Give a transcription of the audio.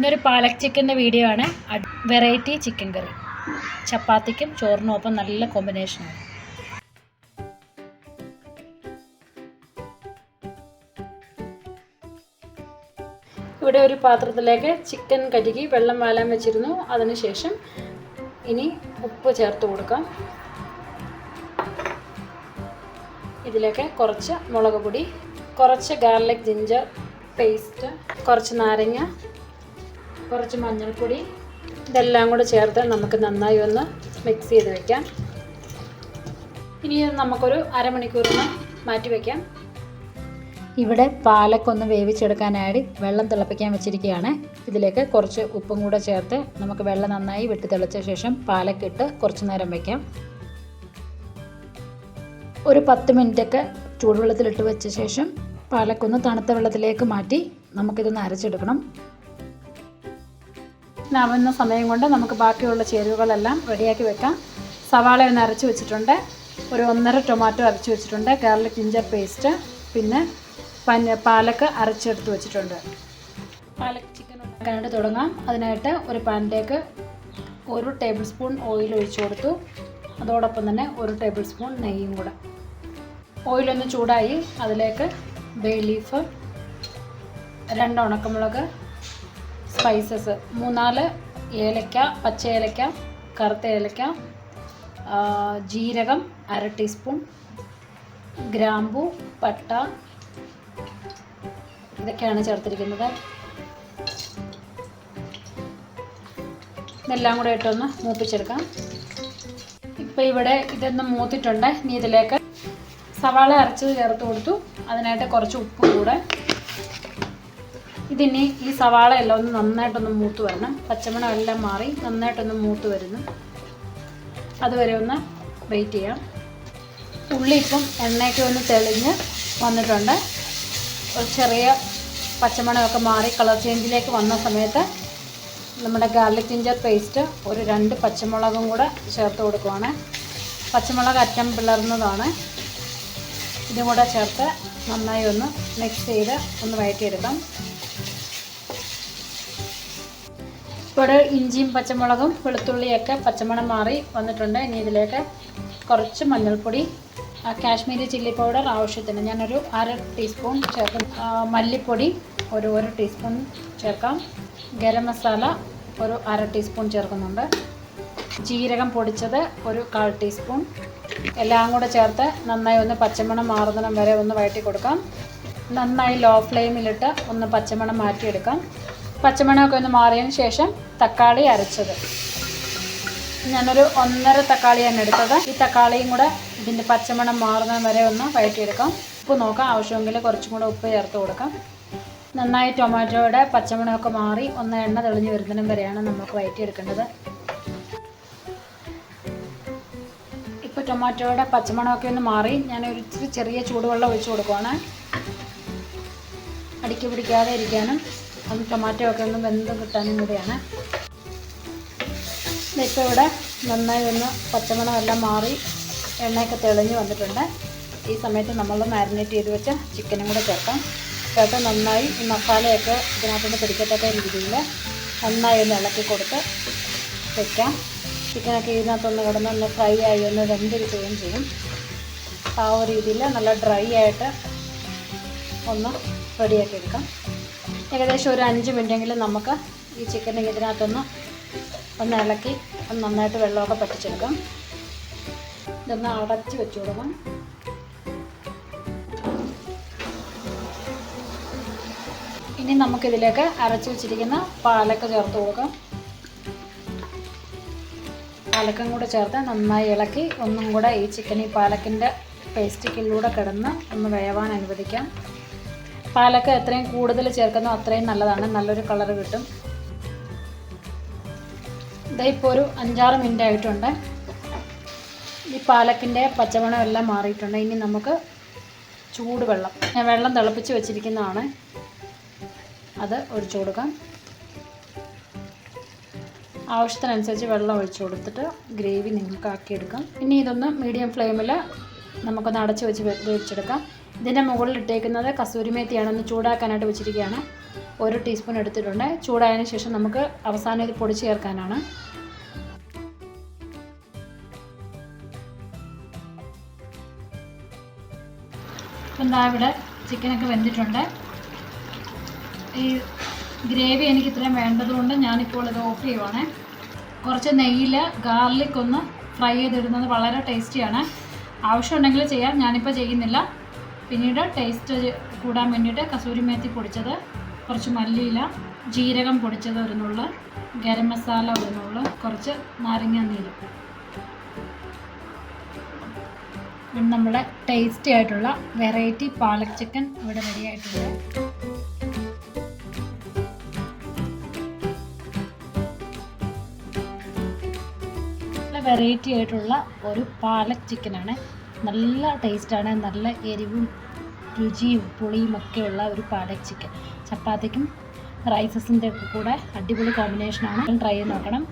ഇന്നൊരു പാലക് ചിക്കൻ്റെ വീഡിയോ ആണ്. വെറൈറ്റി ചിക്കൻ കറി ചപ്പാത്തിക്കും ചോറിനും ഒപ്പം നല്ല കോമ്പിനേഷനാണ്. ഇവിടെ ഒരു പാത്രത്തിലേക്ക് ചിക്കൻ കഴുകി വെള്ളം വാലാൻ വെച്ചിരുന്നു. അതിനുശേഷം ഇനി ഉപ്പ് ചേർത്ത് കൊടുക്കാം. ഇതിലേക്ക് കുറച്ച് മുളക് പൊടി, കുറച്ച് ഗാർലിക് ജിഞ്ചർ പേസ്റ്റ്, കുറച്ച് നാരങ്ങ, കുറച്ച് മഞ്ഞൾപ്പൊടി, ഇതെല്ലാം കൂടെ ചേർത്ത് നമുക്ക് നന്നായി ഒന്ന് മിക്സ് ചെയ്ത് വയ്ക്കാം. ഇനി നമുക്കൊരു അരമണിക്കൂറിന് മാറ്റി വയ്ക്കാം. ഇവിടെ പാലക്കൊന്ന് വേവിച്ചെടുക്കാനായി വെള്ളം തിളപ്പിക്കാൻ വെച്ചിരിക്കുകയാണ്. ഇതിലേക്ക് കുറച്ച് ഉപ്പും കൂടെ ചേർത്ത് നമുക്ക് വെള്ളം നന്നായി വെട്ടി തിളച്ച ശേഷം പാലക്കിട്ട് കുറച്ച് നേരം വയ്ക്കാം. ഒരു 10 മിനിറ്റൊക്കെ ചൂടുവെള്ളത്തിലിട്ട് വെച്ച ശേഷം പാലക്കൊന്ന് തണുത്ത വെള്ളത്തിലേക്ക് മാറ്റി നമുക്കിതൊന്ന് അരച്ചെടുക്കണം. ആവുന്ന സമയം കൊണ്ട് നമുക്ക് ബാക്കിയുള്ള ചേരുവകളെല്ലാം റെഡിയാക്കി വെക്കാം. സവാള ഒന്ന് അരച്ച് വെച്ചിട്ടുണ്ട്, ഒരു 1.5 ടൊമാറ്റോ അരച്ച് വെച്ചിട്ടുണ്ട്, ഗാർലിക് ജിഞ്ചർ പേസ്റ്റ്, പിന്നെ പാലക്ക് അരച്ചെടുത്ത് വെച്ചിട്ടുണ്ട്. പാലക്ക് ചിക്കൻ ഉണ്ടാക്കാനായിട്ട് തുടങ്ങാം. അതിനായിട്ട് ഒരു പാനിലേക്ക് 1 ടേബിൾ സ്പൂൺ ഓയിൽ ഒഴിച്ചു കൊടുത്തു. അതോടൊപ്പം തന്നെ 1 ടേബിൾ സ്പൂൺ നെയ്യും കൂടെ. ഓയിലൊന്ന് ചൂടായി അതിലേക്ക് ബേ ലീഫ്, 2 ഉണക്കമുളക്, സ്പൈസസ് 3-4 ഏലക്ക, പച്ച ഏലക്ക, കറുത്ത ഏലക്ക, ജീരകം 1/2 ടീസ്പൂൺ, ഗ്രാമ്പു, പട്ട, ഇതൊക്കെയാണ് ചേർത്തിരിക്കുന്നത്. ഇതെല്ലാം കൂടെ ഇട്ടൊന്ന് മൂപ്പിച്ചെടുക്കാം. ഇപ്പോൾ ഇവിടെ ഇതൊന്ന് മൂത്തിട്ടുണ്ട്. ഇനി ഇതിലേക്ക് സവാള അരച്ചത് ചേർത്ത് കൊടുത്തു. അതിനായിട്ട് കുറച്ച് ഉപ്പും കൂടെ. ഇതിനി ഈ സവാള എല്ലാം ഒന്ന് നന്നായിട്ടൊന്ന് മൂത്ത് വരണം. പച്ചമണം എല്ലാം മാറി നന്നായിട്ടൊന്ന് മൂത്ത് വരുന്നു. അതുവരെ ഒന്ന് വെയിറ്റ് ചെയ്യാം. ഉള്ളി ഇപ്പം എണ്ണയൊക്കെ ഒന്ന് തെളിഞ്ഞ് വന്നിട്ടുണ്ട്. ഒരു ചെറിയ പച്ചമണമൊക്കെ മാറി കളർ ചേഞ്ചിലേക്ക് വന്ന സമയത്ത് നമ്മുടെ ഗാർലിക് ജിഞ്ചർ പേസ്റ്റ് ഒരു 2 പച്ചമുളകും കൂടെ ചേർത്ത് കൊടുക്കുവാണ്. പച്ചമുളക് അറ്റം പിളർന്നതാണ്. ഇതും കൂടെ ചേർത്ത് നന്നായി ഒന്ന് മിക്സ് ചെയ്ത് ഒന്ന് വഴറ്റിയെടുക്കാം. ഇവിടെ ഇഞ്ചിയും പച്ചമുളകും വെളുത്തുള്ളിയൊക്കെ പച്ചമണം മാറി വന്നിട്ടുണ്ട്. ഇനി ഇതിലേക്ക് കുറച്ച് മഞ്ഞൾപ്പൊടി, കാശ്മീരി ചില്ലി പൗഡർ ആവശ്യത്തിന് ഞാനൊരു 1/2 ടീസ്പൂൺ ചേർക്കും. മല്ലിപ്പൊടി ഒരു 1 ടീസ്പൂൺ ചേർക്കാം. ഗരം മസാല ഒരു 1/2 ടീസ്പൂൺ ചേർക്കുന്നുണ്ട്. ജീരകം പൊടിച്ചത് ഒരു 1/4 ടീസ്പൂൺ. എല്ലാം കൂടെ ചേർത്ത് നന്നായി ഒന്ന് പച്ചമണം മാറുന്നിടം വരെ ഒന്ന് വഴറ്റി കൊടുക്കാം. നന്നായി ലോ ഫ്ലെയിമിലിട്ട് ഒന്ന് പച്ചമണം മാറ്റിയെടുക്കാം. പച്ചമണമൊക്കെ ഒന്ന് മാറിയതിന് ശേഷം തക്കാളി അരച്ചത് ഞാനൊരു 1.5 തക്കാളിയാണ് എടുത്തത്. ഈ തക്കാളിയും കൂടെ ഇതിൻ്റെ പച്ചമണം മാറുന്നത് വരെ ഒന്ന് വഴറ്റിയെടുക്കാം. ഉപ്പ് നോക്കാം, ആവശ്യമെങ്കിൽ കുറച്ചും കൂടെ ഉപ്പ് ചേർത്ത് കൊടുക്കാം. നന്നായി ടൊമാറ്റോയുടെ പച്ചമണമൊക്കെ മാറി ഒന്ന് എണ്ണ തെളിഞ്ഞ് വരുന്നതിനും വരെയാണ് നമുക്ക് വഴറ്റിയെടുക്കേണ്ടത്. ഇപ്പോൾ ടൊമാറ്റോയുടെ പച്ചമണമൊക്കെ ഒന്ന് മാറി ഞാനൊരു ഇച്ചിരി ചെറിയ ചൂടുവെള്ളം ഒഴിച്ച് കൊടുക്കുവാണ്. അടിക്ക് പിടിക്കാതെ ഇരിക്കാനും അത് ടൊമാറ്റോ ഒക്കെ ഒന്ന് വെന്ത് കിട്ടാനും കൂടിയാണ്. ഇപ്പോൾ ഇവിടെ നന്നായി ഒന്ന് പച്ചമണമെല്ലാം മാറി എണ്ണയൊക്കെ തെളിഞ്ഞ് വന്നിട്ടുണ്ട്. ഈ സമയത്ത് നമ്മൾ മാരിനേറ്റ് ചെയ്ത് വെച്ച ചിക്കനും കൂടെ ചേർക്കാം. ചേർത്ത് നന്നായി ഈ മസാലയൊക്കെ ഇതിനകത്തുനിന്ന് പിടിക്കത്തക്ക രീതിയിൽ നന്നായി ഒന്ന് ഇളക്കി കൊടുത്ത് വയ്ക്കാം. ചിക്കനൊക്കെ ഇതിനകത്തൊന്ന് കിടന്ന് ഒന്ന് ഫ്രൈ ആയി ഒന്ന് വെന്തിരിക്കുകയും ചെയ്യും. ആ ഒരു രീതിയിൽ നല്ല ഡ്രൈ ആയിട്ട് ഒന്ന് റെഡിയാക്കി എടുക്കാം. ഏകദേശം ഒരു 5 മിനിറ്റെങ്കിലും നമുക്ക് ഈ ചിക്കൻ ഇതിനകത്തൊന്ന് ഇളക്കി നന്നായിട്ട് വെള്ളമൊക്കെ പറ്റിച്ചെടുക്കാം. ഇതൊന്ന് അടച്ച് വെച്ച് കൊടുക്കാം. ഇനി നമുക്കിതിലേക്ക് അരച്ച് വെച്ചിരിക്കുന്ന പാലക്ക് ചേർത്ത് കൊടുക്കാം. പാലക്കും കൂടെ ചേർത്ത് നന്നായി ഇളക്കി ഒന്നും കൂടെ ഈ ചിക്കൻ ഈ പാലക്കിൻ്റെ പേസ്റ്റിക്കിലൂടെ കിടന്ന് ഒന്ന് വേവാൻ അനുവദിക്കാം. പാലക്ക് എത്രയും കൂടുതൽ ചേർക്കുന്നോ അത്രയും നല്ലതാണ്, നല്ലൊരു കളർ കിട്ടും. ഇപ്പോൾ ഒരു 5-6 മിനിറ്റ് ആയിട്ടുണ്ട്. ഈ പാലക്കിൻ്റെ പച്ചമണം എല്ലാം മാറിയിട്ടുണ്ട്. ഇനി നമുക്ക് ചൂടുവെള്ളം, ഞാൻ വെള്ളം തിളപ്പിച്ച് വെച്ചിരിക്കുന്നതാണ്, അത് ഒഴിച്ചു കൊടുക്കാം. ആവശ്യത്തിനനുസരിച്ച് വെള്ളം ഒഴിച്ചു കൊടുത്തിട്ട് ഗ്രേവി നിങ്ങൾക്ക് ആക്കിയെടുക്കാം. ഇനി ഇതൊന്ന് മീഡിയം ഫ്ലെയിമിൽ നമുക്കൊന്ന് അടച്ച് വെച്ച് വേവിച്ചെടുക്കാം. ഇതിൻ്റെ മുകളിൽ ഇട്ടേക്കുന്നത് കസൂരി മേത്തിയാണ്, ഒന്ന് ചൂടാക്കാനായിട്ട് വെച്ചിരിക്കുകയാണ്. 1 ടീസ്പൂൺ എടുത്തിട്ടുണ്ട്. ചൂടായതിനു ശേഷം നമുക്ക് അവസാനം ഇത് പൊടി ചേർക്കാനാണ്. എന്താ ഇവിടെ ചിക്കനൊക്കെ വെന്തിട്ടുണ്ട്. ഈ ഗ്രേവി എനിക്ക് ഇത്രയും വേണ്ടതുകൊണ്ട് ഞാനിപ്പോൾ ഇത് ഓഫ് ചെയ്യുവാണ്. കുറച്ച് നെയ്യിൽ ഗാർലിക് ഒന്ന് ഫ്രൈ ചെയ്തിടുന്നത് വളരെ ടേസ്റ്റിയാണ്. ആവശ്യമുണ്ടെങ്കിൽ ചെയ്യാം, ഞാനിപ്പോൾ ചെയ്യുന്നില്ല. പിന്നീട് ടേസ്റ്റ് കൂടാൻ വേണ്ടിയിട്ട് കസൂരി മേത്തി പൊടിച്ചത്, കുറച്ച് മല്ലിയില, ജീരകം പൊടിച്ചത് ഒരു നുള്ള്, ഗരം മസാല ഒരു നുള്ള്, കുറച്ച് നാരങ്ങ നീര്. പിന്നെ നമ്മുടെ ടേസ്റ്റി ആയിട്ടുള്ള വെറൈറ്റി പാലക് ചിക്കൻ ഇവിടെ റെഡി ആയിട്ടുണ്ട്. വെറൈറ്റി ആയിട്ടുള്ള ഒരു പാലക് ചിക്കനാണ്. നല്ല ടേസ്റ്റാണ്, നല്ല എരിവും രുചിയും പുളിയും ഒക്കെയുള്ള ഒരു പാലക് ചിക്കൻ. ചപ്പാത്തിക്കും റൈസസിൻ്റെ ഒക്കെ കൂടെ അടിപൊളി കോമ്പിനേഷനാണ്. ട്രൈ ചെയ്ത് നോക്കണം.